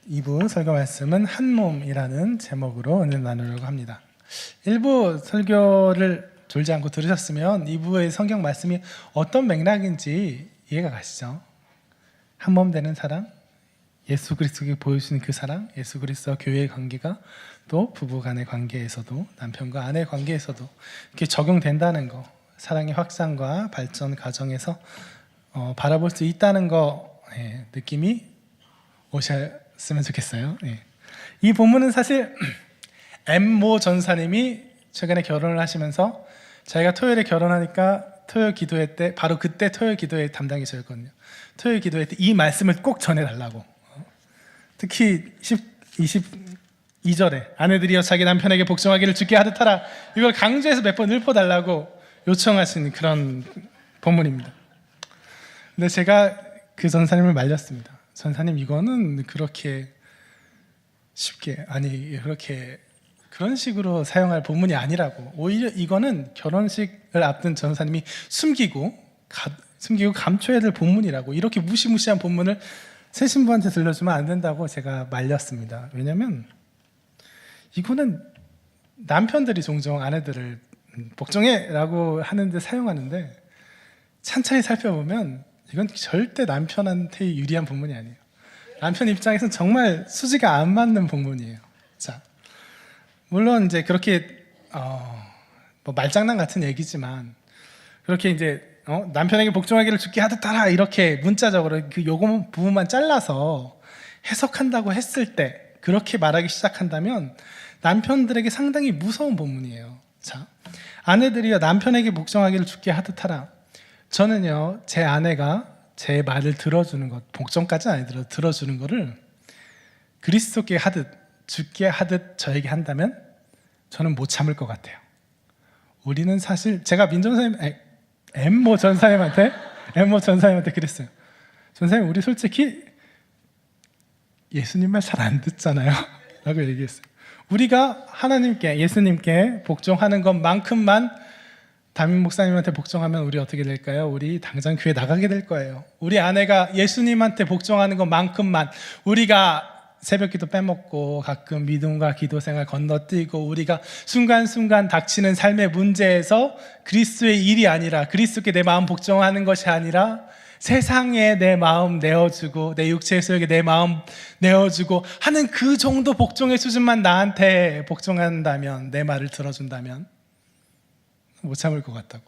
2부 설교 말씀은 한 몸이라는 제목으로 오늘 나누려고 합니다. 1부 설교를 졸지 않고 들으셨으면 2부의 성경 말씀이 어떤 맥락인지 이해가 가시죠? 한 몸 되는 사랑, 예수 그리스도께 보여주시는 그 사랑, 예수 그리스도와 교회의 관계가 또 부부 간의 관계에서도 남편과 아내 관계에서도 이렇게 적용된다는 거, 사랑의 확산과 발전 과정에서 바라볼 수 있다는 거 느낌이 오셨으면 좋겠어요. 이 본문은 사실 엠모 전사님이 최근에 결혼을 하시면서 자기가 토요일에 결혼하니까 토요일 기도회 때 바로 그때 토요일 기도회 담당이 저였거든요. 토요일 기도회 때 이 말씀을 꼭 전해달라고, 특히 22절에 아내들이여 자기 남편에게 복종하기를 주께 하듯 하라, 이걸 강조해서 몇 번 읊어달라고 요청하신 그런 본문입니다. 근데 제가 그 전사님을 말렸습니다. 전사님, 이거는 그렇게 쉽게, 아니 그렇게 그런 식으로 사용할 본문이 아니라고. 오히려 이거는 결혼식을 앞둔 전사님이 숨기고 감춰야 될 본문이라고. 이렇게 무시무시한 본문을 새 신부한테 들려주면 안 된다고 제가 말렸습니다. 왜냐하면 이거는 남편들이 종종 아내들을 복종해라고 하는데 사용하는데, 찬찬히 살펴보면 이건 절대 남편한테 유리한 본문이 아니에요. 남편 입장에서는 정말 수지가 안 맞는 본문이에요. 자, 물론 이제 그렇게 뭐 말장난 같은 얘기지만, 그렇게 이제 남편에게 복종하기를 주께 하듯 하라 이렇게 문자적으로 그 요거 부분만 잘라서 해석한다고 했을 때, 그렇게 말하기 시작한다면 남편들에게 상당히 무서운 본문이에요. 자, 아내들이여 남편에게 복종하기를 주께 하듯 하라. 저는요, 제 아내가 제 말을 들어주는 것, 복종까지는 아니더라도 들어주는 거를 그리스도께 하듯 주께 하듯 저에게 한다면 저는 못 참을 것 같아요. 우리는 사실, 제가 엠모 전사님한테 그랬어요. 전사님, 우리 솔직히 예수님 말 잘 안 듣잖아요 라고 얘기했어요. 우리가 하나님께, 예수님께 복종하는 것만큼만 담임 목사님한테 복종하면 우리 어떻게 될까요? 우리 당장 교회 나가게 될 거예요. 우리 아내가 예수님한테 복종하는 것만큼만, 우리가 새벽기도 빼먹고 가끔 믿음과 기도생활 건너뛰고 우리가 순간순간 닥치는 삶의 문제에서 그리스도의 일이 아니라, 그리스도께 내 마음 복종하는 것이 아니라 세상에 내 마음 내어주고 내 육체의 소욕에 내 마음 내어주고 하는 그 정도 복종의 수준만 나한테 복종한다면, 내 말을 들어준다면 못 참을 것 같다고.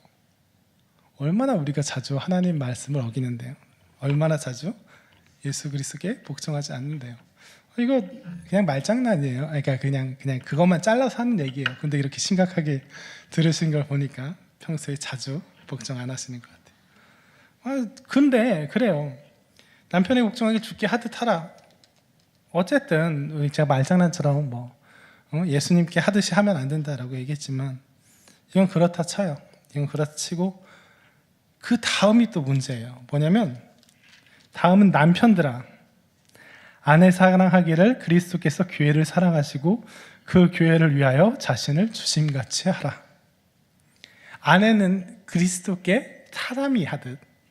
얼마나 우리가 자주 하나님 말씀을 어기는데요. 얼마나 자주 예수 그리스도께 복종하지 않는데요. 이거 그냥 말장난이에요. 그러니까 그냥 그것만 잘라서 하는 얘기예요. 근데 이렇게 심각하게 들으신 걸 보니까 평소에 자주 복종 안 하시는 것 같아요. 근데 그래요. 남편의 복종하기 주께 하듯 하라. 어쨌든 제가 말장난처럼 예수님께 하듯이 하면 안 된다라고 얘기했지만, 이건 그렇다 쳐요. 이건 그렇다 치고 그 다음이 또 문제예요. 뭐냐면, 다음은 남편들아, 아내 사랑하기를 그리스도께서 교회를 사랑하시고 그 교회를 위하여 자신을 주심같이 하라. 아내는 그리스도께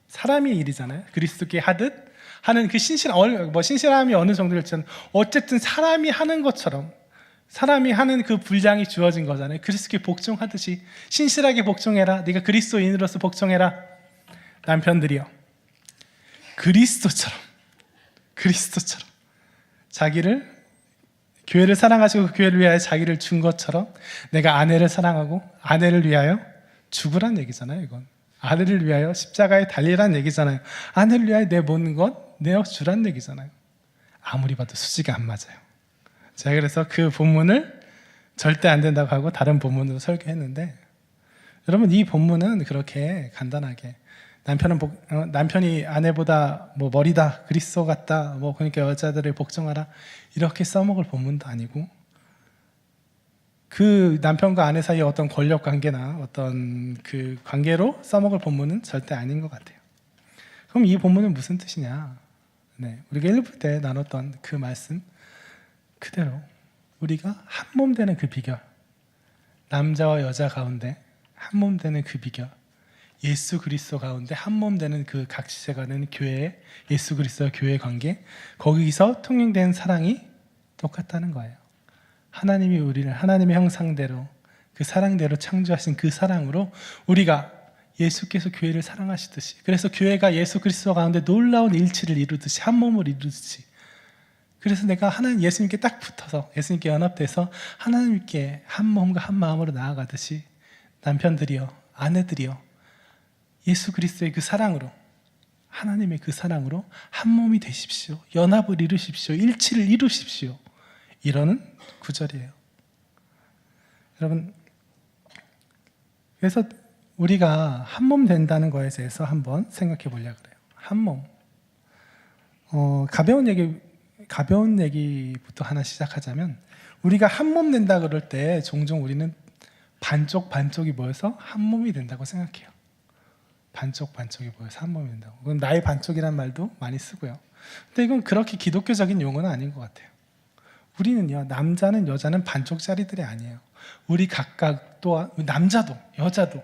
사람이 일이잖아요. 그리스도께 하듯 하는 그 신실함이 어느 정도일지는 어쨌든 사람이 하는 것처럼, 사람이 하는 그 분량이 주어진 거잖아요. 그리스도께 복종하듯이 신실하게 복종해라. 네가 그리스도인으로서 복종해라. 남편들이여, 그리스도처럼 자기를, 교회를 사랑하시고 그 교회를 위하여 자기를 준 것처럼 내가 아내를 사랑하고 아내를 위하여 죽으란 얘기잖아요. 이건 아내를 위하여 십자가에 달리란 얘기잖아요. 아내를 위하여 내 모든 것 내어주란 얘기잖아요. 아무리 봐도 수지가 안 맞아요. 제가 그래서 그 본문을 절대 안 된다고 하고 다른 본문으로 설교했는데, 여러분, 이 본문은 그렇게 간단하게 남편이 아내보다 머리다, 그리스도 같다, 그러니까 여자들을 복종하라 이렇게 써먹을 본문도 아니고, 그 남편과 아내 사이의 어떤 권력 관계나 어떤 그 관계로 써먹을 본문은 절대 아닌 것 같아요. 그럼 이 본문은 무슨 뜻이냐? 우리가 1부 때 나눴던 그 말씀 그대로 우리가 한 몸 되는 그 비결, 남자와 여자 가운데 한 몸 되는 그 비결, 예수 그리스도 가운데 한 몸 되는 그 각시제가 되는 교회, 예수 그리스도와 교회의 관계, 거기서 통용된 사랑이 똑같다는 거예요. 하나님이 우리를 하나님의 형상대로 그 사랑대로 창조하신 그 사랑으로 우리가 예수께서 교회를 사랑하시듯이, 그래서 교회가 예수 그리스도 가운데 놀라운 일치를 이루듯이 한 몸을 이루듯이, 그래서 내가 하나님 예수님께 딱 붙어서 예수님께 연합돼서 하나님께 한 몸과 한 마음으로 나아가듯이 남편들이여 아내들이여 예수 그리스도의 그 사랑으로, 하나님의 그 사랑으로 한 몸이 되십시오. 연합을 이루십시오. 일치를 이루십시오. 이러는 구절이에요. 여러분, 그래서 우리가 한 몸 된다는 거에 대해서 한번 생각해 보려고 그래요. 한 몸. 가벼운 얘기부터 하나 시작하자면, 우리가 한 몸 된다 그럴 때 종종 우리는 반쪽이 모여서 한 몸이 된다고 생각해요. 반쪽이 모여서 한 몸이 된다고. 그건 나의 반쪽이란 말도 많이 쓰고요. 근데 이건 그렇게 기독교적인 용어는 아닌 것 같아요. 우리는요, 남자는 여자는 반쪽짜리들이 아니에요. 우리 각각 또한 남자도 여자도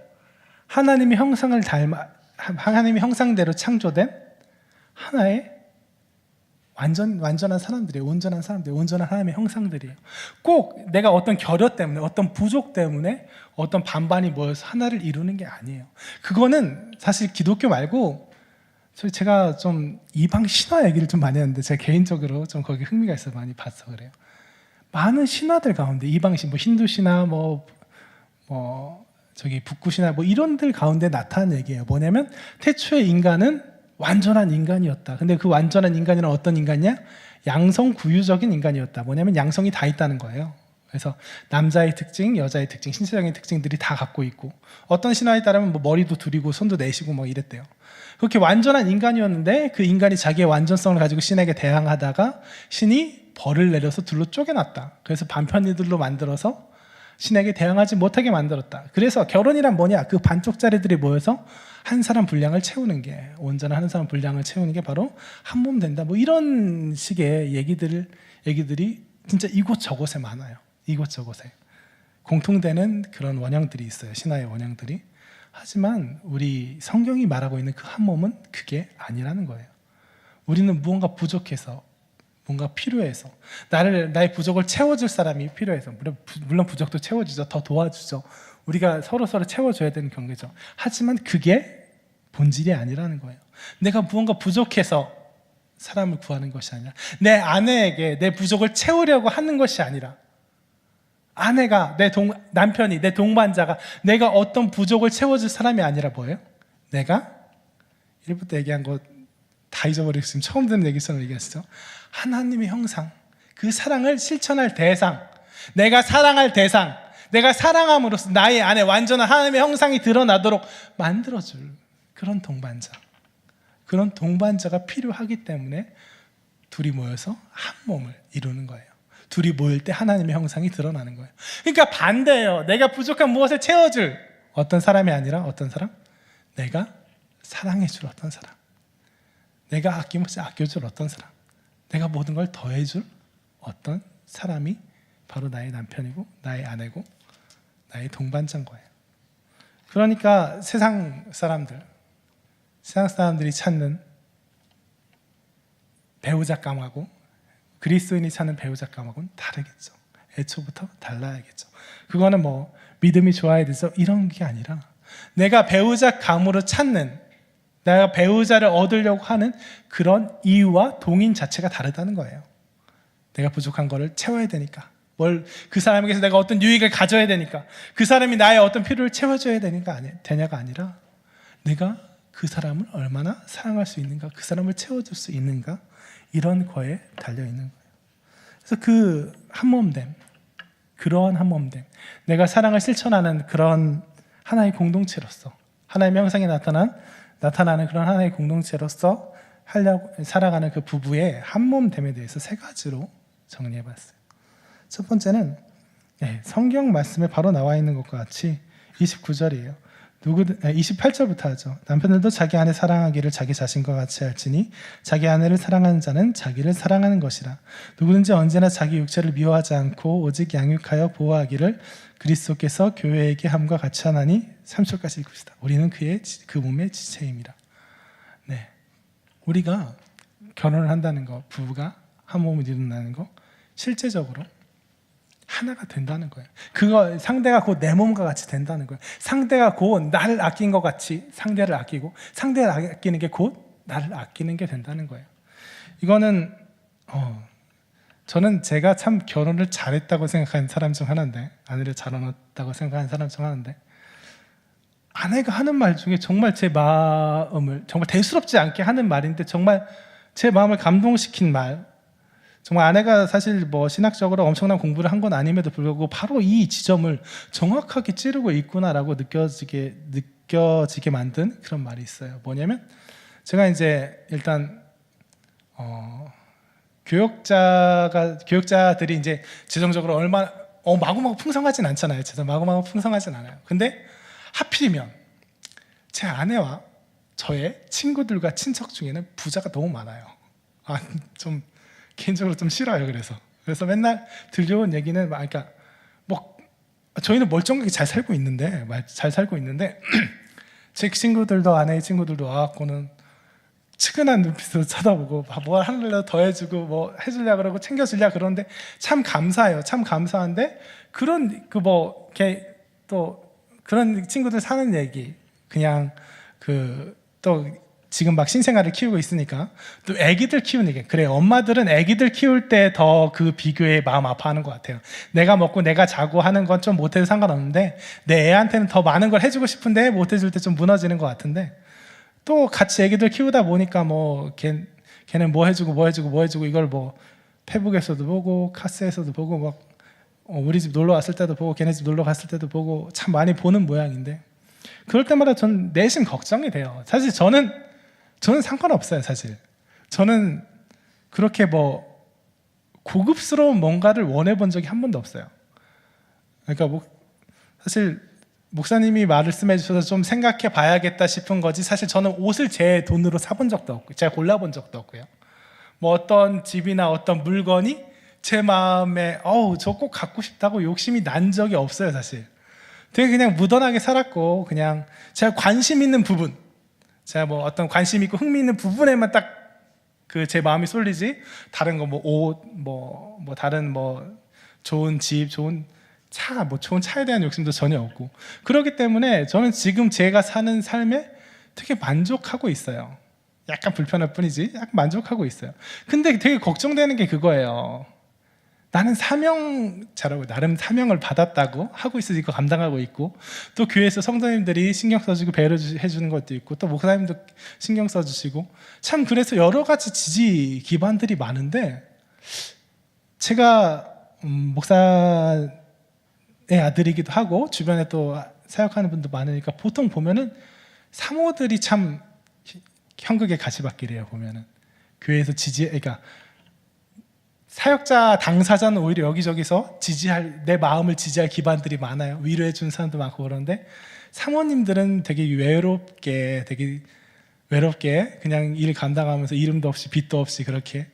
하나님의 형상을 닮아, 하나님의 형상대로 창조된 하나의 완전한 사람들이에요. 온전한 하나님의 형상들이에요. 꼭 내가 어떤 결여 때문에, 어떤 부족 때문에 어떤 반반이 모여서 하나를 이루는 게 아니에요. 그거는 사실 기독교 말고 제가 좀 이방 신화 얘기를 좀 많이 하는데, 제가 개인적으로 좀 거기 흥미가 있어서 많이 봐서 그래요. 많은 신화들 가운데, 이방신, 힌두 신화, 북구 신화, 이런들 가운데 나타난 얘기예요. 뭐냐면 태초의 인간은 완전한 인간이었다. 근데 그 완전한 인간이란 어떤 인간이냐? 양성구유적인 인간이었다. 뭐냐면 양성이 다 있다는 거예요. 그래서 남자의 특징, 여자의 특징, 신체적인 특징들이 다 갖고 있고, 어떤 신화에 따르면 머리도 둘이고 손도 넷이고 이랬대요. 그렇게 완전한 인간이었는데 그 인간이 자기의 완전성을 가지고 신에게 대항하다가 신이 벌을 내려서 둘로 쪼개놨다. 그래서 반편이들로 만들어서 신에게 대항하지 못하게 만들었다. 그래서 결혼이란 뭐냐? 그 반쪽짜리들이 모여서 한 사람 분량을 채우는 게, 온전한 한 사람 분량을 채우는 게 바로 한 몸 된다. 이런 식의 얘기들이 진짜 이곳저곳에 많아요. 이곳저곳에 공통되는 그런 원형들이 있어요. 신화의 원형들이. 하지만 우리 성경이 말하고 있는 그 한 몸은 그게 아니라는 거예요. 우리는 무언가 부족해서, 뭔가 필요해서, 나의 부족을 채워줄 사람이 필요해서, 물론 부족도 채워주죠. 더 도와주죠. 우리가 서로 채워줘야 되는 관계죠. 하지만 그게 본질이 아니라는 거예요. 내가 무언가 부족해서 사람을 구하는 것이 아니라, 내 아내에게 내 부족을 채우려고 하는 것이 아니라, 아내가, 남편이, 내 동반자가 내가 어떤 부족을 채워줄 사람이 아니라 뭐예요? 내가 1부터 얘기한 거 다 잊어버리고 지금 처음 듣는 얘기처럼 얘기하시죠? 하나님의 형상, 그 사랑을 실천할 대상, 내가 사랑할 대상, 내가 사랑함으로써 나의 안에 완전한 하나님의 형상이 드러나도록 만들어줄 그런 동반자가 필요하기 때문에 둘이 모여서 한 몸을 이루는 거예요. 둘이 모일 때 하나님의 형상이 드러나는 거예요. 그러니까 반대예요. 내가 부족한 무엇을 채워줄 어떤 사람이 아니라 어떤 사람? 내가 사랑해줄 어떤 사람, 내가 아낌없이 아껴줄 어떤 사람, 내가 모든 걸 더해줄 어떤 사람이 바로 나의 남편이고 나의 아내고 나의 동반자인 거예요. 그러니까 세상 사람들이 찾는 배우자감하고 그리스도인이 찾는 배우자감하고는 다르겠죠. 애초부터 달라야겠죠. 그거는 믿음이 좋아야 돼서 이런 게 아니라, 내가 배우자감으로 찾는, 내가 배우자를 얻으려고 하는 그런 이유와 동인 자체가 다르다는 거예요. 내가 부족한 거를 채워야 되니까, 그 사람에게서 내가 어떤 유익을 가져야 되니까, 그 사람이 나의 어떤 필요를 채워줘야 되냐가 아니라, 내가 그 사람을 얼마나 사랑할 수 있는가, 그 사람을 채워줄 수 있는가, 이런 거에 달려있는 거예요. 그래서 그 한몸됨, 그러한 한몸됨, 내가 사랑을 실천하는 그런 하나의 공동체로서, 하나님의 형상에 나타나는 그런 하나의 공동체로서 살아가는 그 부부의 한몸됨에 대해서 3가지로 정리해봤어요. 첫 번째는 성경 말씀에 바로 나와 있는 것과 같이 29절이에요. 28절부터 하죠. 남편들도 자기 아내 사랑하기를 자기 자신과 같이 할지니 자기 아내를 사랑하는 자는 자기를 사랑하는 것이라. 누구든지 언제나 자기 육체를 미워하지 않고 오직 양육하여 보호하기를 그리스도께서 교회에게 함과 같이 하나니 3절까지 읽읍시다. 우리는 그 몸의 지체임이라. 네, 우리가 결혼을 한다는 거, 부부가 한 몸을 이룬다는 거, 실제적으로 하나가 된다는 거예요. 그거 상대가 곧 내 몸과 같이 된다는 거예요. 상대가 곧 나를 아낀 것 같이 상대를 아끼고, 상대를 아끼는 게 곧 나를 아끼는 게 된다는 거예요. 이거는 저는 제가 참 결혼을 잘했다고 생각하는 사람 중 하나인데, 아내를 잘 얻었다고 생각하는 사람 중 하나인데, 아내가 하는 말 중에 정말 제 마음을 정말 대수롭지 않게 하는 말인데 정말 제 마음을 감동시킨 말, 정말 아내가 사실 뭐 신학적으로 엄청난 공부를 한 건 아님에도 불구하고 바로 이 지점을 정확하게 찌르고 있구나라고 느껴지게 만든 그런 말이 있어요. 뭐냐면, 제가 이제 일단 교육자들이 이제 재정적으로 얼마나 마구마구 풍성하진 않잖아요. 마구마구 풍성하진 않아요. 근데 하필이면 제 아내와 저의 친구들과 친척 중에는 부자가 너무 많아요. 좀 개인적으로 좀 싫어요. 그래서 맨날 들려온 얘기는 그러니까 뭐 저희는 멀쩡하게 잘 살고 있는데 제 친구들도, 아내의 친구들도 와갖고는 측은한 눈빛으로 쳐다보고 뭘 하려고 더 해주고 뭐 해주려 그러고 챙겨주려 그러는데 참 감사해요. 참 감사한데 그런 또 그런 친구들 사는 얘기, 그냥 또 지금 막 신생아를 키우고 있으니까 또 아기들 키우는 얘기. 그래, 엄마들은 아기들 키울 때 더 그 비교에 마음 아파하는 것 같아요. 내가 먹고 내가 자고 하는 건 좀 못해도 상관없는데 내 애한테는 더 많은 걸 해주고 싶은데 못해줄 때 좀 무너지는 것 같은데, 또 같이 아기들 키우다 보니까 뭐 걔는 뭐 해주고 이걸 뭐 페북에서도 보고 카스에서도 보고 막 우리 집 놀러 왔을 때도 보고 걔네 집 놀러 갔을 때도 보고 참 많이 보는 모양인데, 그럴 때마다 전 내심 걱정이 돼요. 사실 저는 상관없어요. 사실 저는 그렇게 뭐 고급스러운 뭔가를 원해 본 적이 한 번도 없어요. 그러니까 사실 목사님이 말씀해 주셔서 좀 생각해 봐야겠다 싶은 거지, 사실 저는 옷을 제 돈으로 사본 적도 없고 제가 골라본 적도 없고요. 뭐 어떤 집이나 어떤 물건이 제 마음에 저 꼭 갖고 싶다고 욕심이 난 적이 없어요. 사실 되게 그냥 무던하게 살았고, 그냥 제가 관심 있는 부분, 제가 뭐 어떤 관심 있고 흥미 있는 부분에만 딱 제 마음이 쏠리지, 다른 거 뭐 옷, 뭐 다른 뭐 좋은 집, 좋은 차, 뭐 좋은 차에 대한 욕심도 전혀 없고, 그렇기 때문에 저는 지금 제가 사는 삶에 되게 만족하고 있어요. 약간 불편할 뿐이지 약간 만족하고 있어요. 근데 되게 걱정되는 게 그거예요. 나는 사명자라고, 나름 사명을 받았다고 하고 있어, 이거 감당하고 있고, 또 교회에서 성도님들이 신경 써주고 배려해 주는 것도 있고, 또 목사님도 신경 써주시고, 참 그래서 여러 가지 지지 기반들이 많은데, 제가 목사의 아들이기도 하고 주변에 또 사역하는 분도 많으니까 보통 보면은 사모들이 참 형극의 가시밭길이에요. 보면은 교회에서 그러니까 사역자 당사자는 오히려 여기저기서 내 마음을 지지할 기반들이 많아요. 위로해 주는 사람도 많고. 그런데 사모님들은 되게 외롭게 그냥 일 감당하면서 이름도 없이 빚도 없이 그렇게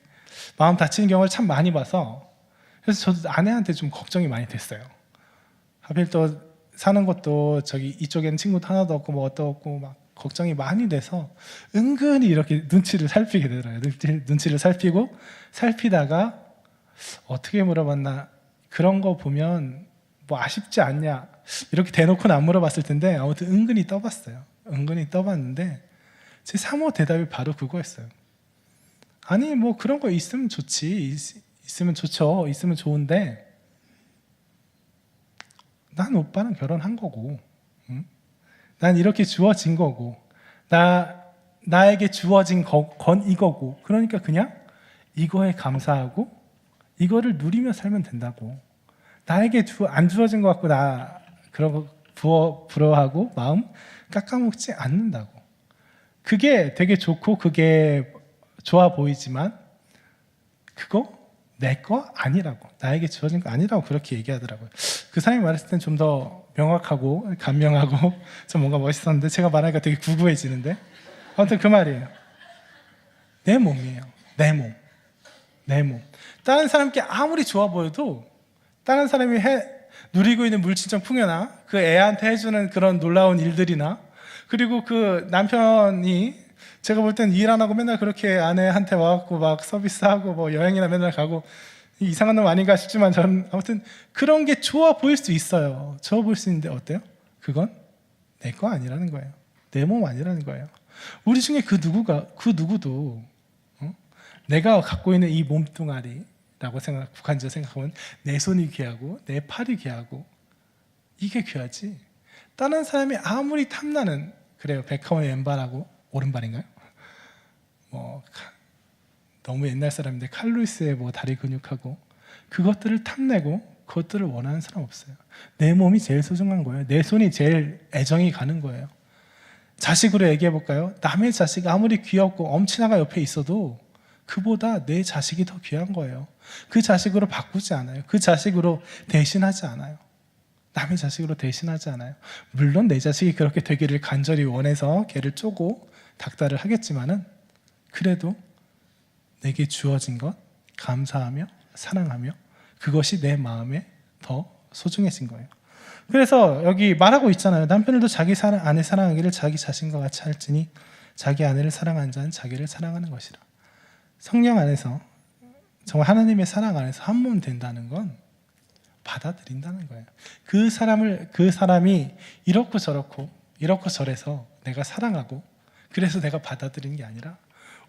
마음 다치는 경우를 참 많이 봐서, 그래서 저도 아내한테 좀 걱정이 많이 됐어요. 하필 또 사는 것도 이쪽에는 친구도 하나도 없고 뭐 없고 막 걱정이 많이 돼서 은근히 이렇게 눈치를 살피게 되더라고요. 눈치를 살피다가 어떻게 물어봤나, 그런 거 보면 뭐 아쉽지 않냐, 이렇게 대놓고는 안 물어봤을 텐데 아무튼 은근히 떠봤어요. 은근히 떠봤는데 제 사모 대답이 바로 그거였어요. 아니 뭐 그런 거 있으면 좋지, 있으면 좋죠, 있으면 좋은데 난 오빠는 결혼한 거고, 응? 난 이렇게 주어진 거고, 나에게 주어진 건 이거고, 그러니까 그냥 이거에 감사하고 이거를 누리며 살면 된다고. 나에게 안 주어진 것 같고 그러고 부러워하고 마음 깎아먹지 않는다고. 그게 되게 좋고 그게 좋아 보이지만 그거 내 거 아니라고, 나에게 주어진 거 아니라고 그렇게 얘기하더라고요. 그 사람이 말했을 땐 좀 더 명확하고 간명하고 좀 뭔가 멋있었는데, 제가 말하니까 되게 구구해지는데, 아무튼 그 말이에요. 내 몸이에요. 내 몸. 다른 사람께 아무리 좋아 보여도, 다른 사람이 누리고 있는 물질적 풍요나 그 애한테 해주는 그런 놀라운 일들이나 그리고 그 남편이 제가 볼 땐 일 안 하고 맨날 그렇게 아내한테 와갖고 막 서비스하고 뭐 여행이나 맨날 가고 이상한 놈 아닌가 싶지만 저는 아무튼 그런 게 좋아 보일 수 있어요. 좋아 보일 수 있는데 어때요? 그건 내 거 아니라는 거예요. 내 몸 아니라는 거예요. 우리 중에 그 누구도 내가 갖고 있는 이 몸뚱아리라고 국한적으로 생각하면 내 손이 귀하고 내 팔이 귀하고 이게 귀하지. 다른 사람이 아무리 탐나는 그래요. 베카원의 왼발하고 오른발인가요? 뭐 너무 옛날 사람인데 칼루이스의 뭐 다리 근육하고 그것들을 탐내고 그것들을 원하는 사람 없어요. 내 몸이 제일 소중한 거예요. 내 손이 제일 애정이 가는 거예요. 자식으로 얘기해 볼까요? 남의 자식 아무리 귀엽고 엄친아가 옆에 있어도 그보다 내 자식이 더 귀한 거예요. 그 자식으로 바꾸지 않아요. 그 자식으로 대신하지 않아요. 남의 자식으로 대신하지 않아요. 물론 내 자식이 그렇게 되기를 간절히 원해서 걔를 쪼고 닥달을 하겠지만은 그래도 내게 주어진 것 감사하며 사랑하며 그것이 내 마음에 더 소중해진 거예요. 그래서 여기 말하고 있잖아요. 남편들도 자기 아내 사랑하기를 자기 자신과 같이 할지니 자기 아내를 사랑하는 자는 자기를 사랑하는 것이라. 성령 안에서 정말 하나님의 사랑 안에서 한 몸 된다는 건 받아들인다는 거예요. 그 사람이 이렇고 저래서 내가 사랑하고 그래서 내가 받아들이는 게 아니라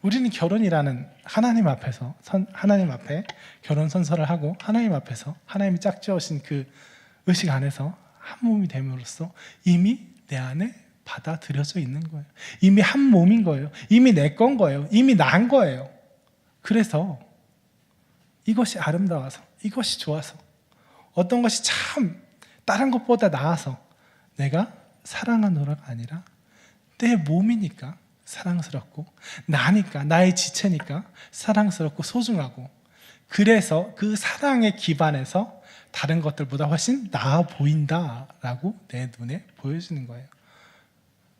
우리는 결혼이라는 하나님 앞에 결혼 선서를 하고 하나님 앞에서 하나님이 짝지으신 그 의식 안에서 한 몸이 됨으로써 이미 내 안에 받아들여져 있는 거예요. 이미 한 몸인 거예요. 이미 내 건 거예요. 이미 난 거예요. 그래서 이것이 아름다워서 이것이 좋아서 어떤 것이 참 다른 것보다 나아서 내가 사랑하노라가 아니라 내 몸이니까 사랑스럽고 나니까 나의 지체니까 사랑스럽고 소중하고 그래서 그 사랑에 기반해서 다른 것들보다 훨씬 나아 보인다라고 내 눈에 보여지는 거예요.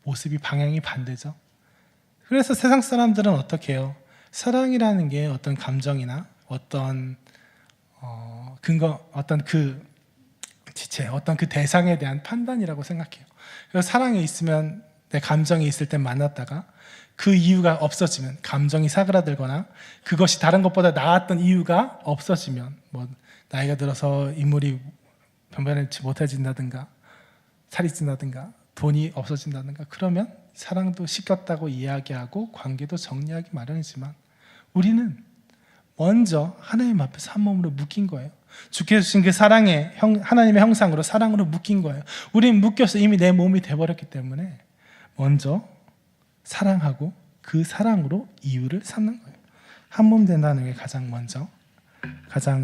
모습이 방향이 반대죠. 그래서 세상 사람들은 어떻게 해요? 사랑이라는 게 어떤 감정이나 어떤 근거, 어떤 그 지체, 어떤 그 대상에 대한 판단이라고 생각해요. 그래서 사랑이 있으면 내 감정이 있을 때 만났다가 그 이유가 없어지면 감정이 사그라들거나 그것이 다른 것보다 나았던 이유가 없어지면 뭐 나이가 들어서 인물이 변변치 못해진다든가 살이 찐다든가 돈이 없어진다든가 그러면 사랑도 식었다고 이야기하고 관계도 정리하기 마련이지만 우리는 먼저 하나님 앞에서 한 몸으로 묶인 거예요. 주께서 주신 그 사랑의 하나님의 형상으로 사랑으로 묶인 거예요. 우리는 묶여서 이미 내 몸이 돼버렸기 때문에 먼저 사랑하고 그 사랑으로 이유를 삼는 거예요. 한 몸 된다는 게 가장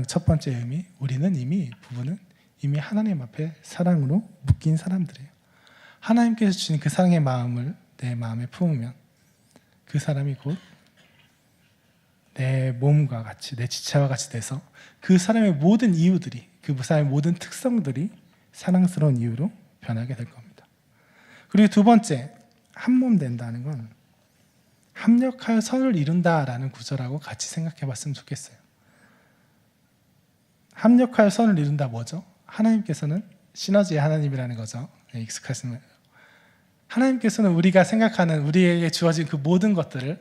첫 번째 의미, 부부는 이미 하나님 앞에 사랑으로 묶인 사람들이에요. 하나님께서 주신 그 사랑의 마음을 내 마음에 품으면 그 사람이 곧 내 몸과 같이 내 지체와 같이 돼서 그 사람의 모든 이유들이 그 사람의 모든 특성들이 사랑스러운 이유로 변하게 될 겁니다. 그리고 두 번째, 한 몸 된다는 건 합력하여 선을 이룬다라는 구절하고 같이 생각해 봤으면 좋겠어요. 합력하여 선을 이룬다 뭐죠? 하나님께서는 시너지의 하나님이라는 거죠. 익숙하시면 하나님께서는 우리가 생각하는 우리에게 주어진 그 모든 것들을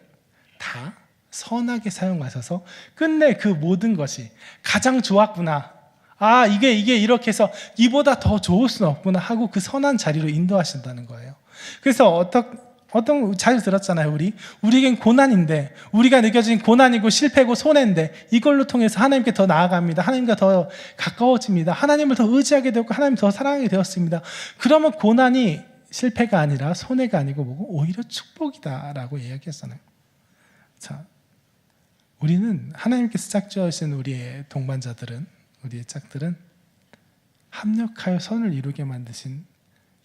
다 선하게 사용하셔서 끝내 그 모든 것이 가장 좋았구나. 이게 이렇게 해서 이보다 더 좋을 수는 없구나 하고 그 선한 자리로 인도하신다는 거예요. 그래서 어떤 잘 들었잖아요. 우리에겐 고난인데 우리가 느껴진 고난이고 실패고 손해인데 이걸로 통해서 하나님께 더 나아갑니다. 하나님과 더 가까워집니다. 하나님을 더 의지하게 되었고 하나님 더 사랑하게 되었습니다. 그러면 고난이 실패가 아니라 손해가 아니고 뭐고 오히려 축복이다라고 이야기했잖아요. 자, 우리는 하나님께서 짝지으신 우리의 동반자들은 우리의 짝들은 합력하여 선을 이루게 만드신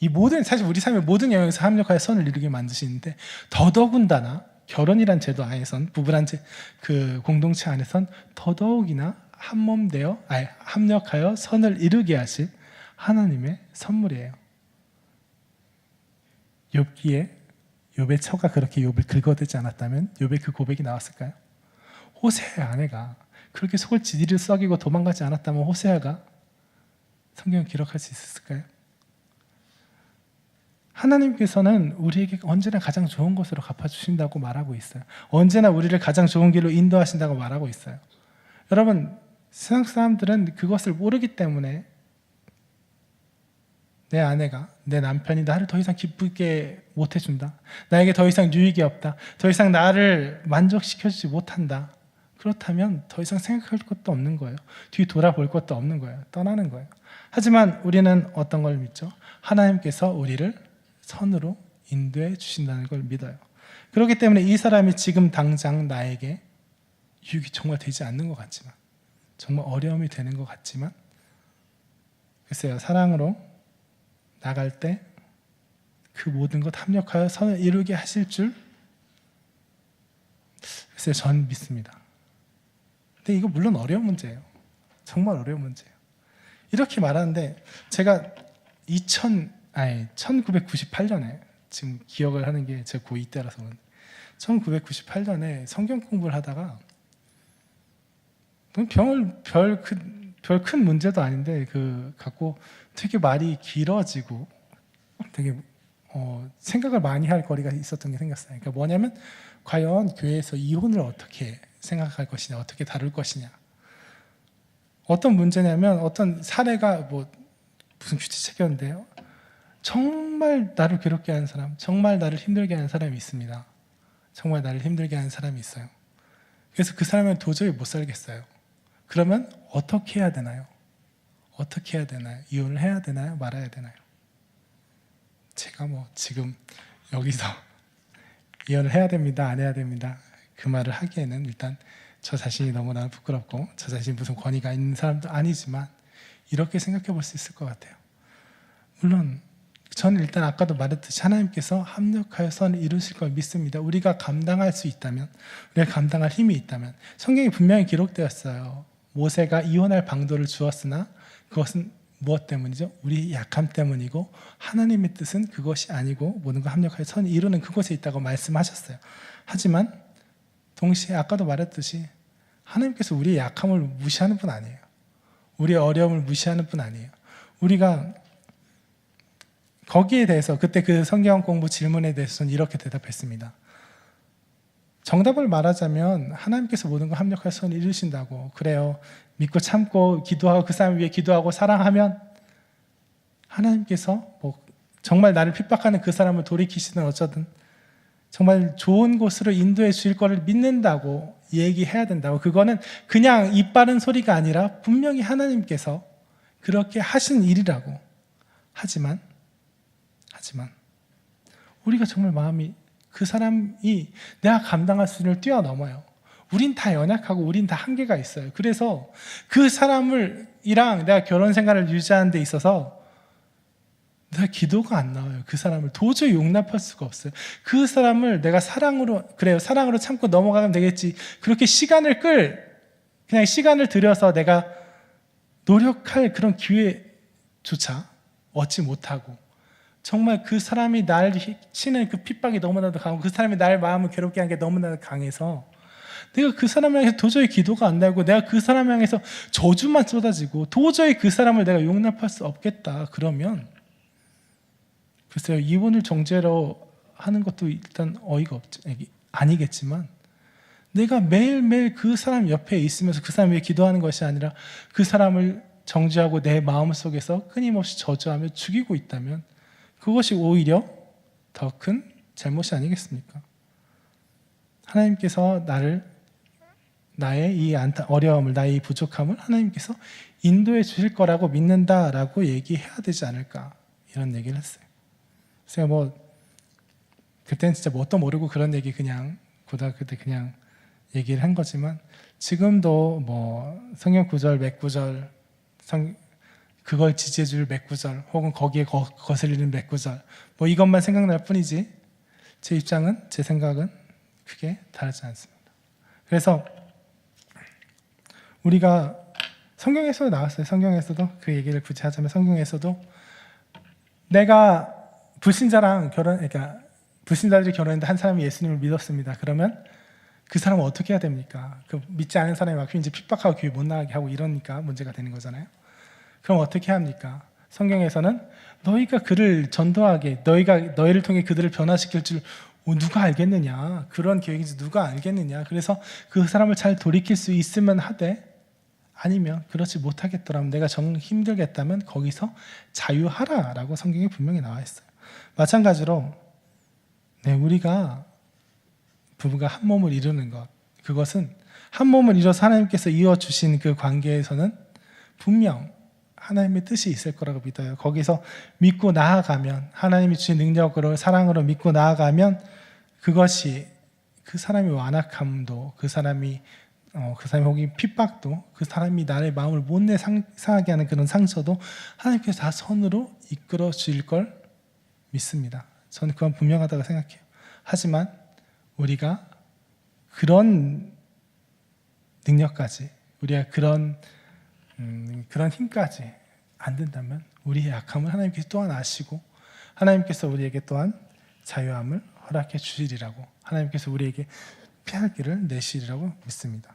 이 모든 사실 우리 삶의 모든 영역에서 합력하여 선을 이루게 만드시는데 더더군다나 결혼이란 제도 안에선 부부란 그 공동체 안에선 더더욱이나 한 몸 되어 합력하여 선을 이루게 하실 하나님의 선물이에요. 욥기에 욥의 처가 그렇게 욥을 긁어대지 않았다면 욥의 그 고백이 나왔을까요? 호세아의 아내가 그렇게 속을 지디를 썩이고 도망가지 않았다면 호세아가 성경을 기록할 수 있었을까요? 하나님께서는 우리에게 언제나 가장 좋은 것으로 갚아주신다고 말하고 있어요. 언제나 우리를 가장 좋은 길로 인도하신다고 말하고 있어요. 여러분, 세상 사람들은 그것을 모르기 때문에 내 아내가, 내 남편이 나를 더 이상 기쁘게 못해준다, 나에게 더 이상 유익이 없다, 더 이상 나를 만족시켜주지 못한다, 그렇다면 더 이상 생각할 것도 없는 거예요. 뒤 돌아볼 것도 없는 거예요. 떠나는 거예요. 하지만 우리는 어떤 걸 믿죠? 하나님께서 우리를 선으로 인도해 주신다는 걸 믿어요. 그렇기 때문에 이 사람이 지금 당장 나에게 유익이 정말 되지 않는 것 같지만, 정말 어려움이 되는 것 같지만, 글쎄요, 사랑으로 나갈 때 그 모든 것 합력하여 선을 이루게 하실 줄, 글쎄요, 전 믿습니다. 근데 이거 물론 어려운 문제예요. 정말 어려운 문제예요. 이렇게 말하는데 제가 1998년에, 지금 기억을 하는 게 제 고2 때라서 1998년에 성경 공부를 하다가 별 큰 문제도 아닌데 갖고 되게 말이 길어지고 되게 생각을 많이 할 거리가 있었던 게 생겼어요. 그러니까 뭐냐면, 과연 교회에서 이혼을 어떻게 생각할 것이냐, 어떻게 다룰 것이냐. 어떤 문제냐면, 어떤 사례가 무슨 규칙책이었는데요, 정말 나를 괴롭게 하는 사람, 정말 나를 힘들게 하는 사람이 있습니다. 정말 나를 힘들게 하는 사람이 있어요. 그래서 그 사람은 도저히 못 살겠어요. 그러면 어떻게 해야 되나요? 어떻게 해야 되나요? 이혼을 해야 되나요? 말아야 되나요? 제가 지금 여기서 이혼을 해야 됩니다, 안 해야 됩니다, 그 말을 하기에는 일단 저 자신이 너무나 부끄럽고, 저 자신이 무슨 권위가 있는 사람도 아니지만 이렇게 생각해 볼 수 있을 것 같아요. 물론 저는 일단 아까도 말했듯이 하나님께서 합력하여 선을 이루실 걸 믿습니다. 우리가 감당할 수 있다면, 우리가 감당할 힘이 있다면. 성경에 분명히 기록되었어요. 모세가 이혼할 방도를 주었으나 그것은 무엇 때문이죠? 우리 약함 때문이고, 하나님의 뜻은 그것이 아니고 모든 걸 합력하여 선을 이루는 그곳에 있다고 말씀하셨어요. 하지만 동시에 아까도 말했듯이 하나님께서 우리의 약함을 무시하는 분 아니에요. 우리의 어려움을 무시하는 분 아니에요. 우리가 거기에 대해서, 그때 그 성경 공부 질문에 대해서는 이렇게 대답했습니다. 정답을 말하자면 하나님께서 모든 걸 합력하여 선을 이루신다고. 그래요. 믿고 참고 기도하고 그 사람을 위해 기도하고 사랑하면 하나님께서 정말 나를 핍박하는 그 사람을 돌이키시든 어쩌든 정말 좋은 곳으로 인도해 주실 거를 믿는다고 얘기해야 된다고. 그거는 그냥 입 바른 소리가 아니라 분명히 하나님께서 그렇게 하신 일이라고. 하지만 우리가 정말 마음이, 그 사람이 내가 감당할 수준을 뛰어넘어요. 우린 다 연약하고 우린 다 한계가 있어요. 그래서 그 사람이랑 내가 결혼 생활을 유지하는 데 있어서 내가 기도가 안 나와요. 그 사람을 도저히 용납할 수가 없어요. 그 사람을 내가 사랑으로 참고 넘어가면 되겠지, 그렇게 그냥 시간을 들여서 내가 노력할 그런 기회조차 얻지 못하고, 정말 그 사람이 날 치는 그 핍박이 너무나도 강하고, 그 사람이 나의 마음을 괴롭게 하는 게 너무나도 강해서 내가 그 사람을 향해서 도저히 기도가 안 나고, 내가 그 사람을 향해서 저주만 쏟아지고 도저히 그 사람을 내가 용납할 수 없겠다. 그러면 글쎄요, 이혼을 정죄로 하는 것도 일단 어이가 없죠. 아니겠지만, 내가 매일매일 그 사람 옆에 있으면서 그 사람 위해 기도하는 것이 아니라 그 사람을 정죄하고 내 마음속에서 끊임없이 저주하며 죽이고 있다면 그것이 오히려 더 큰 잘못이 아니겠습니까? 하나님께서 나의 이 어려움을, 나의 이 부족함을 하나님께서 인도해 주실 거라고 믿는다라고 얘기해야 되지 않을까, 이런 얘기를 했어요. 그래서 그때는 진짜 뭣도 모르고 그런 얘기 그냥 고등학교 때 그냥 얘기를 한 거지만, 지금도 성경 구절 몇 구절, 그걸 지지해줄 몇 구절, 혹은 거기에 거슬리는 몇 구절, 이것만 생각날 뿐이지 제 입장은, 제 생각은 크게 다르지 않습니다. 그래서 우리가 성경에서도 나왔어요. 성경에서도 그 얘기를 굳이 하자면, 성경에서도 내가 불신자들이 결혼했는데 한 사람이 예수님을 믿었습니다. 그러면 그 사람은 어떻게 해야 됩니까? 그 믿지 않은 사람이 막 이제 핍박하고 교회 못 나가게 하고 이러니까 문제가 되는 거잖아요. 그럼 어떻게 합니까? 성경에서는 너희가 그를 전도하게, 너희를 통해 그들을 변화시킬 줄 누가 알겠느냐? 그런 계획인지 누가 알겠느냐? 그래서 그 사람을 잘 돌이킬 수 있으면 하되, 아니면 그렇지 못하겠더라면, 내가 정 힘들겠다면 거기서 자유하라라고 성경에 분명히 나와 있어요. 마찬가지로 우리가 부부가 한 몸을 이루는 것, 그것은 한 몸을 이뤄서 하나님께서 이어주신 그 관계에서는 분명 하나님의 뜻이 있을 거라고 믿어요. 거기서 믿고 나아가면, 하나님이 주신 능력으로, 사랑으로 믿고 나아가면, 그것이 그 사람의 완악함도, 그 사람이 혹은 핍박도, 그 사람이 나의 마음을 못내 상하게 하는 그런 상처도 하나님께서 다 선으로 이끌어 주실 걸 믿습니다. 저는 그건 분명하다고 생각해요. 하지만 우리가 그런 능력까지, 우리가 그런 힘까지 안 된다면 우리의 약함을 하나님께서 또한 아시고, 하나님께서 우리에게 또한 자유함을 허락해 주시리라고, 하나님께서 우리에게 피할 길을 내시리라고 믿습니다.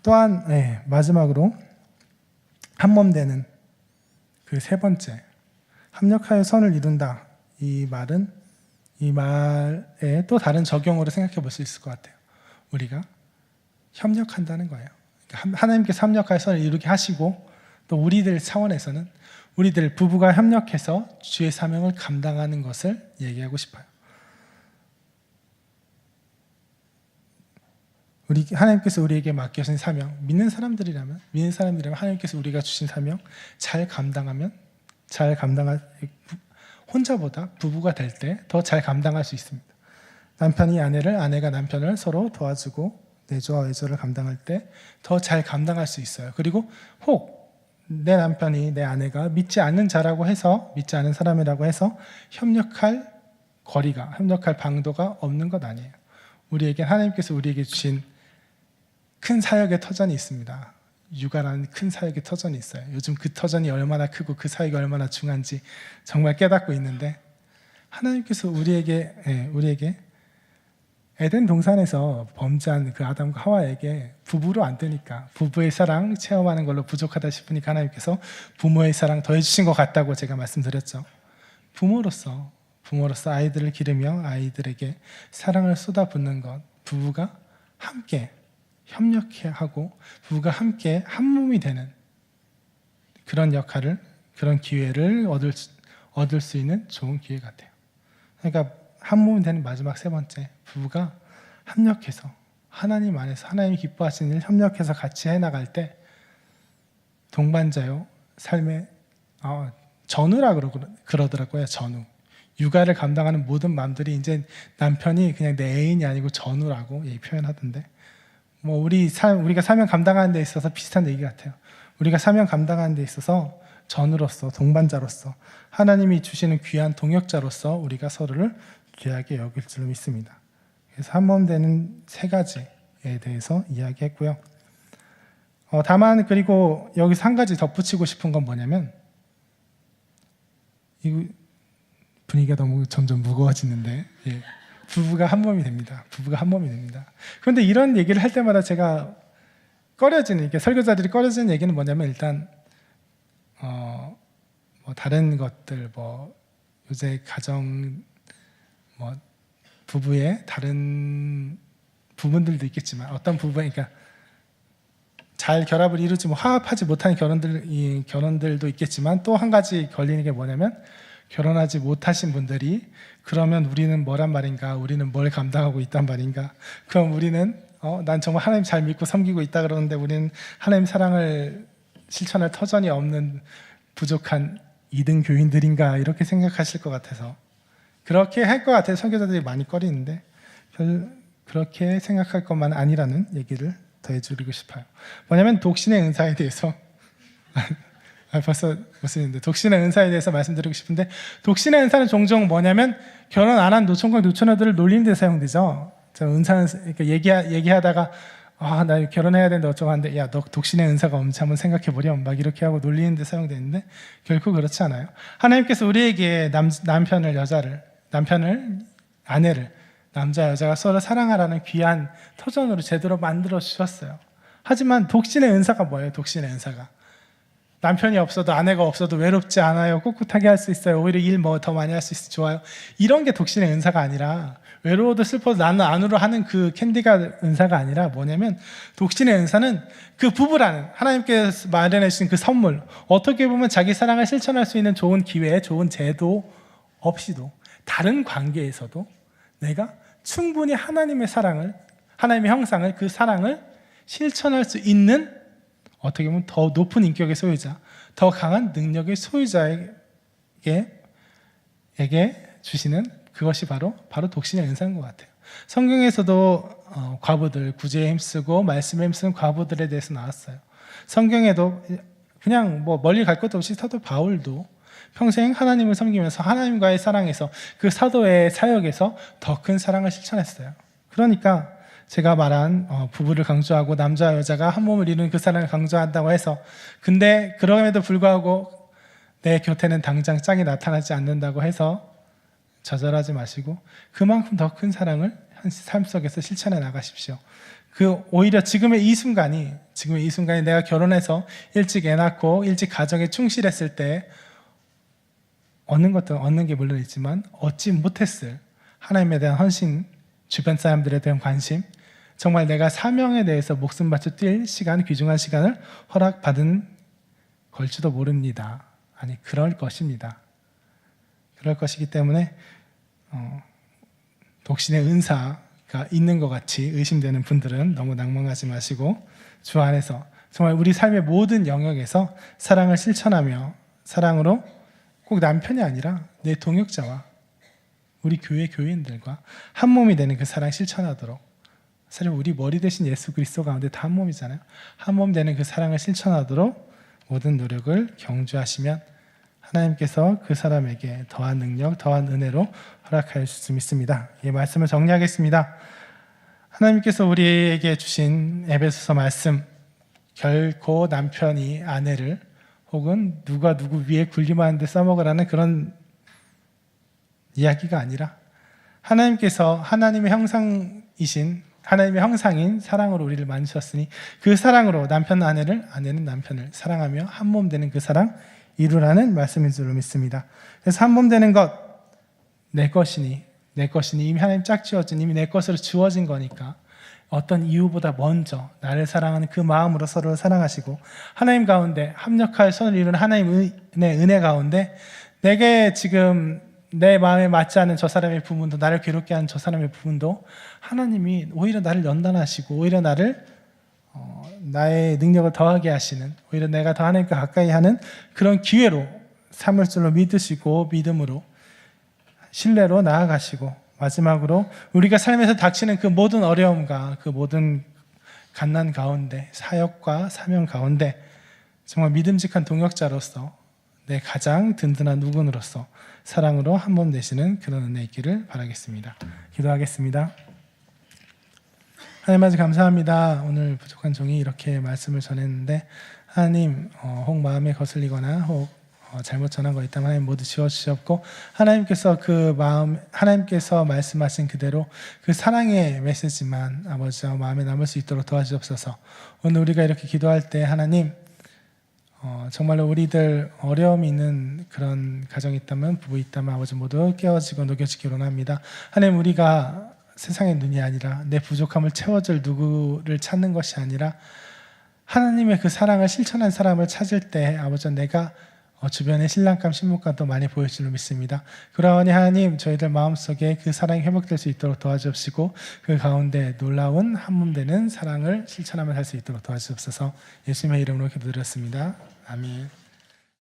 또한 마지막으로 한 몸 되는 그 세 번째, 합력하여 선을 이룬다. 이 말에 또 다른 적용으로 생각해 볼 수 있을 것 같아요. 우리가 협력한다는 거예요. 그러니까 하나님께서 합력하여 선을 이루게 하시고, 또 우리들 차원에서는 우리들 부부가 협력해서 주의 사명을 감당하는 것을 얘기하고 싶어요. 하나님께서 우리에게 맡겨진 사명, 믿는 사람들이라면 하나님께서 우리가 주신 사명 잘 혼자보다 부부가 될 때 더 잘 감당할 수 있습니다. 남편이 아내를, 아내가 남편을 서로 도와주고 내조와 외조를 감당할 때 더 잘 감당할 수 있어요. 그리고 혹 내 남편이, 내 아내가 믿지 않는 사람이라고 해서 협력할 방도가 없는 것 아니에요. 하나님께서 우리에게 주신 큰 사역의 터전이 있습니다. 육아라는 큰 사역의 터전이 있어요. 요즘 그 터전이 얼마나 크고 그 사역이 얼마나 중요한지 정말 깨닫고 있는데, 하나님께서 우리에게 에덴 동산에서 범죄한 그 아담과 하와에게 부부로 안 되니까, 부부의 사랑 체험하는 걸로 부족하다 싶으니까 하나님께서 부모의 사랑 더해 주신 것 같다고 제가 말씀드렸죠. 부모로서 아이들을 기르며 아이들에게 사랑을 쏟아붓는 것, 부부가 함께 협력하고 부부가 함께 한 몸이 되는 그런 역할을, 그런 기회를 얻을 수 있는 좋은 기회 같아요. 그러니까 한 몸이 되는 마지막 세 번째, 부부가 협력해서 하나님 안에서 하나님이 기뻐하시는 일 협력해서 같이 해나갈 때 동반자요 삶의 전우라 그러더라고요. 전우. 육아를 감당하는 모든 맘들이 이제 남편이 그냥 내 애인이 아니고 전우라고 표현하던데, 우리가 사명 감당하는 데 있어서 비슷한 얘기 같아요. 우리가 사명 감당하는 데 있어서 전우로서, 동반자로서, 하나님이 주시는 귀한 동역자로서 우리가 서로를 귀하게 여길 줄로 믿습니다. 그래서 한 몸 되는 세 가지에 대해서 이야기했고요. 다만 그리고 여기서 한 가지 덧붙이고 싶은 건 뭐냐면, 이 분위기가 너무 점점 무거워지는데, 부부가 한 몸이 됩니다. 그런데 이런 얘기를 할 때마다 제가 설교자들이 꺼려지는 얘기는 뭐냐면, 일단 다른 것들, 요새 가정, 부부의 다른 부분들도 있겠지만, 어떤 부부니까 잘 결합을 이루지 화합하지 못하는 결혼들도 있겠지만, 또 한 가지 걸리는 게 뭐냐면, 결혼하지 못하신 분들이 그러면 우리는 뭐란 말인가, 우리는 뭘 감당하고 있단 말인가, 그럼 우리는 난 정말 하나님 잘 믿고 섬기고 있다 그러는데 우리는 하나님 사랑을 실천할 터전이 없는 부족한 2등 교인들인가, 이렇게 생각하실 것 같아서, 그렇게 할 것 같아서 선교사들이 많이 꺼리는데, 그렇게 생각할 것만 아니라는 얘기를 더해드리고 싶어요. 뭐냐면 독신의 은사에 대해서 벌써 무슨인데 독신의 은사에 대해서 말씀드리고 싶은데, 독신의 은사는 종종 뭐냐면 결혼 안 한 노총각 노처녀들을 놀리는 데 사용되죠. 은사는 이렇게 얘기하다가 나 결혼해야 되는데 어쩌고 하는데, 야, 너 독신의 은사가 없는지 한번 생각해보렴, 막 이렇게 하고 놀리는 데 사용되는데, 결코 그렇지 않아요. 하나님께서 우리에게 아내를, 남자 여자가 서로 사랑하라는 귀한 터전으로 제대로 만들어 주셨어요. 하지만 독신의 은사가 뭐예요? 독신의 은사가 남편이 없어도 아내가 없어도 외롭지 않아요. 꿋꿋하게 할 수 있어요. 오히려 일 뭐 더 많이 할 수 있어 좋아요. 이런 게 독신의 은사가 아니라 외로워도 슬퍼도 나는 안으로 하는 그 캔디가 은사가 아니라 뭐냐면 독신의 은사는 그 부부라는 하나님께서 마련해 주신 그 선물, 어떻게 보면 자기 사랑을 실천할 수 있는 좋은 기회, 좋은 제도 없이도 다른 관계에서도 내가 충분히 하나님의 사랑을, 하나님의 형상을, 그 사랑을 실천할 수 있는, 어떻게 보면 더 높은 인격의 소유자, 더 강한 능력의 소유자에게 주시는 그것이 바로 독신의 은사인 것 같아요. 성경에서도 과부들, 구제에 힘쓰고 말씀에 힘쓰는 과부들에 대해서 나왔어요. 성경에도 그냥 뭐 멀리 갈 것도 없이 사도 바울도 평생 하나님을 섬기면서 하나님과의 사랑에서, 그 사도의 사역에서 더 큰 사랑을 실천했어요. 그러니까 제가 말한 부부를 강조하고 남자와 여자가 한 몸을 이루는 그 사랑을 강조한다고 해서, 근데 그럼에도 불구하고 내 곁에는 당장 짝이 나타나지 않는다고 해서 좌절하지 마시고 그만큼 더 큰 사랑을 삶 속에서 실천해 나가십시오. 오히려 지금의 이 순간이 내가 결혼해서 일찍 애 낳고 일찍 가정에 충실했을 때 얻는 것도 얻는 게 물론 있지만 얻지 못했을 하나님에 대한 헌신, 주변 사람들에 대한 관심, 정말 내가 사명에 대해서 목숨 바쳐 뛸 시간, 귀중한 시간을 허락받은 걸지도 모릅니다. 아니, 그럴 것입니다. 그럴 것이기 때문에 독신의 은사가 있는 것 같이 의심되는 분들은 너무 낭망하지 마시고 주 안에서 정말 우리 삶의 모든 영역에서 사랑을 실천하며, 사랑으로 꼭 남편이 아니라 내 동역자와 우리 교회 교인들과 한 몸이 되는 그 사랑 실천하도록, 사실 우리 머리 대신 예수 그리스도 가운데 다 한 몸이잖아요. 한 몸 되는 그 사랑을 실천하도록 모든 노력을 경주하시면 하나님께서 그 사람에게 더한 능력, 더한 은혜로 허락하실 수 믿습니다. 이 말씀을 정리하겠습니다. 하나님께서 우리에게 주신 에베소서 말씀, 결코 남편이 아내를 혹은 누가 누구 위에 군림하는데 써먹으라는 그런 이야기가 아니라, 하나님께서 하나님의 형상이신, 하나님의 형상인 사랑으로 우리를 만드셨으니 그 사랑으로 남편은 아내를, 아내는 남편을 사랑하며 한 몸 되는 그 사랑 이루라는 말씀인 줄로 믿습니다. 그래서 한 몸 되는 것, 내 것이니 이미 하나님 짝지어진, 이미 내 것으로 주어진 거니까 어떤 이유보다 먼저 나를 사랑하는 그 마음으로 서로를 사랑하시고, 하나님 가운데 합력할 선을 이루는 하나님의 은혜 가운데 내게 지금 내 마음에 맞지 않은 저 사람의 부분도, 나를 괴롭게 하는 저 사람의 부분도 하나님이 오히려 나를 연단하시고 오히려 나를 나의 능력을 더하게 하시는, 오히려 내가 더 하나님과 가까이 하는 그런 기회로 삼을 줄로 믿으시고 믿음으로 신뢰로 나아가시고, 마지막으로 우리가 삶에서 닥치는 그 모든 어려움과 그 모든 갓난 가운데, 사역과 사명 가운데 정말 믿음직한 동역자로서 내 가장 든든한 누군으로서 사랑으로 한 몸 되시는 그런 은혜 있기를 바라겠습니다. 기도하겠습니다. 하나님 아버지 감사합니다. 오늘 부족한 종이 이렇게 말씀을 전했는데, 하나님 혹 마음에 거슬리거나 혹 잘못 전한 거 있다면 하나님 모두 지워주시옵고, 하나님께서 그 마음, 하나님께서 말씀하신 그대로 그 사랑의 메시지만 아버지와 마음에 남을 수 있도록 도와주옵소서. 오늘 우리가 이렇게 기도할 때 하나님 정말로 우리들 어려움이 있는 그런 가정이 있다면, 부부 있다면 아버지 모두 깨어지고 녹여지기를 원합니다. 하나님, 우리가 세상의 눈이 아니라 내 부족함을 채워줄 누구를 찾는 것이 아니라 하나님의 그 사랑을 실천한 사람을 찾을 때 아버지 내가 주변의 신랑감 신부감도 많이 보일 줄로 믿습니다. 그러하니 하나님, 저희들 마음속에 그 사랑이 회복될 수 있도록 도와주시고 그 가운데 놀라운 한 몸 되는 사랑을 실천하며 살 수 있도록 도와주옵소서. 예수님의 이름으로 기도드렸습니다. 아멘.